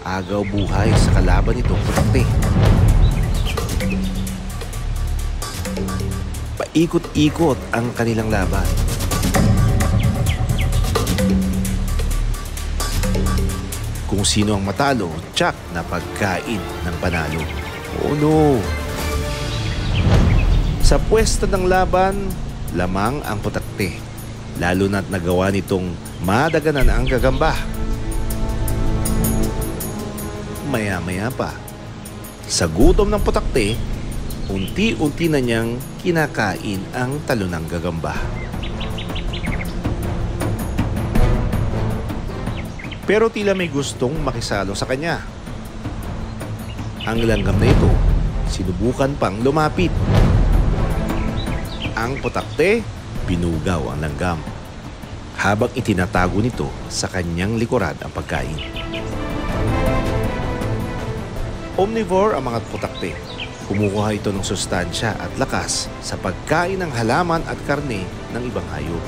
agaw buhay sa kalaban nitong putakte. Paikot-ikot ang kanilang laban. Kung sino ang matalo, tsak na pagkain ng panalo. Oh no! Sa pwesto ng laban, lamang ang putakte. Lalo na't nagawa nitong madaganan ang gagamba. Maya-maya pa, sa gutom ng putakte, unti-unti na niyang kinakain ang talo ng gagamba. Pero tila may gustong makisalo sa kanya. Ang langgam na ito, sinubukan pang lumapit. Ang putakte, binugaw ang langgam, habang itinatago nito sa kanyang likuran ang pagkain. Omnivore ang mga putakte. Kumukuha ito ng sustansya at lakas sa pagkain ng halaman at karne ng ibang hayop.